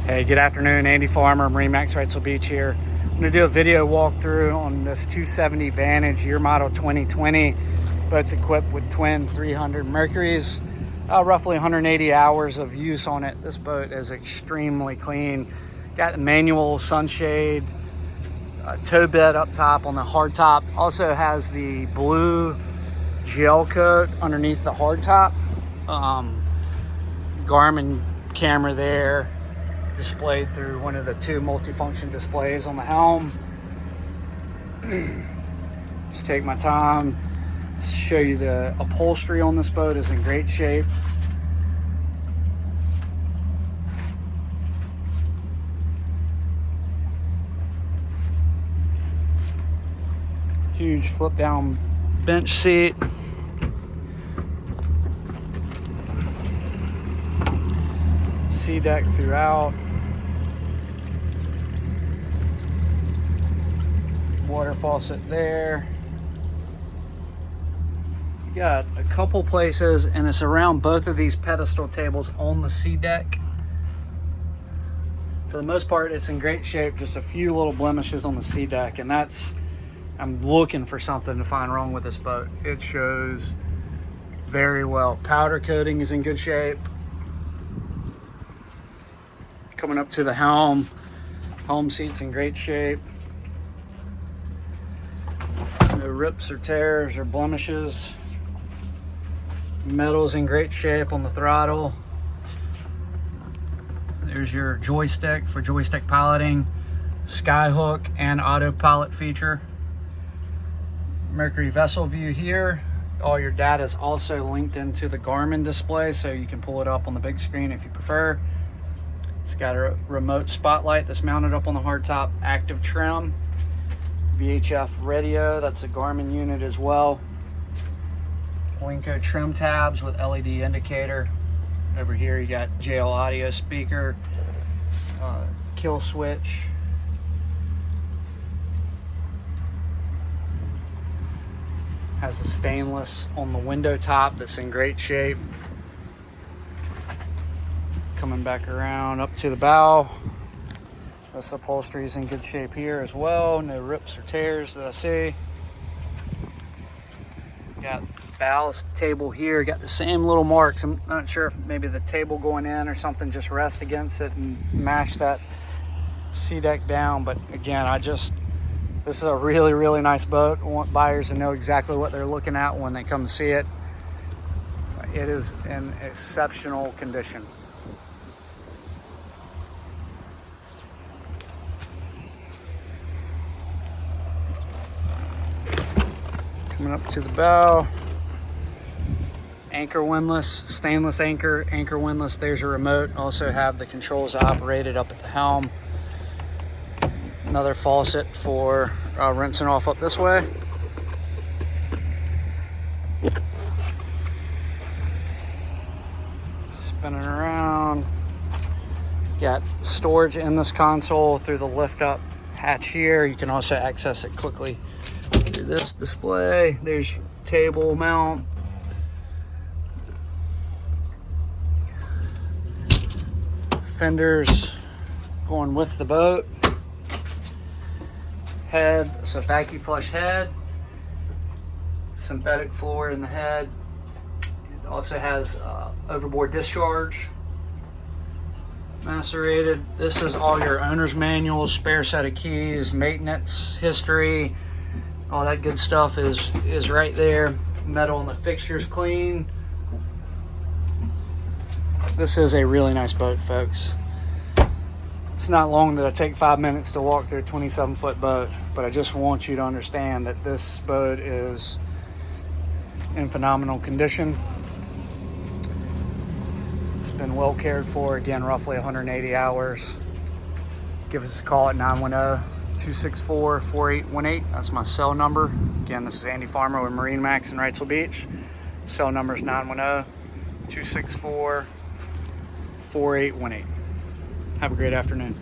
Hey, good afternoon. Andy Farmer, MarineMax Wrightsville Beach here. I'm going to do a video walkthrough on this 270 Vantage year model 2020. Boat's equipped with twin 300 Mercuries. Roughly 180 hours of use on it. This boat is extremely clean. Got a manual sunshade, tow bed up top on the hard top. Also has the blue gel coat underneath the hard top. Garmin camera there, displayed through one of the two multifunction displays on the helm. Just take my time, show you the upholstery on this boat is in great shape. Huge flip down bench seat. Sea deck throughout. Water faucet there. You got a couple places, and it's around both of these pedestal tables on the sea deck. For the most part, it's in great shape. Just a few little blemishes on the sea deck, and I'm looking for something to find wrong with this boat. It shows very well. Powder coating is in good shape. Coming up to the helm seat's in great shape. No rips or tears or blemishes. Metal's in great shape on the throttle. There's your joystick for joystick piloting, skyhook and autopilot feature. Mercury vessel view here. All your data is also linked into the Garmin display, so you can pull it up on the big screen if you prefer. It's got a remote spotlight that's mounted up on the hardtop. Active trim, VHF radio, that's a Garmin unit as well. Winco trim tabs with LED indicator. Over here you got JL audio speaker, kill switch. Has a stainless on the window top that's in great shape. Coming back around up to the bow. This upholstery is in good shape here as well. No rips or tears that I see. Got ballast table here. Got the same little marks. I'm not sure if maybe the table going in or something just rest against it and mash that sea deck down. But again, this is a really, really nice boat. I want buyers to know exactly what they're looking at when they come see it. It is in exceptional condition. Coming up to the bow. Anchor windlass, stainless anchor windlass. There's your remote. Also have the controls operated up at the helm. Another faucet for rinsing off up this way. Spinning around. Got storage in this console through the lift up hatch here. You can also access it quickly through this display. There's your table mount. Fenders going with the boat. Head, it's a vacuum flush head. Synthetic floor in the head. It also has overboard discharge. Macerated. This is all your owner's manual, spare set of keys, maintenance history, all that good stuff is right there. Metal on the fixtures clean. This is a really nice boat, folks. It's not long that I take 5 minutes to walk through a 27-foot boat, but I just want you to understand that this boat is in phenomenal condition. It's been well cared for. Again, roughly 180 hours. Give us a call at 910-264-4818. That's my cell number. Again, this is Andy Farmer with MarineMax in Wrightsville Beach. Cell number is 910-264-4818. Have a great afternoon.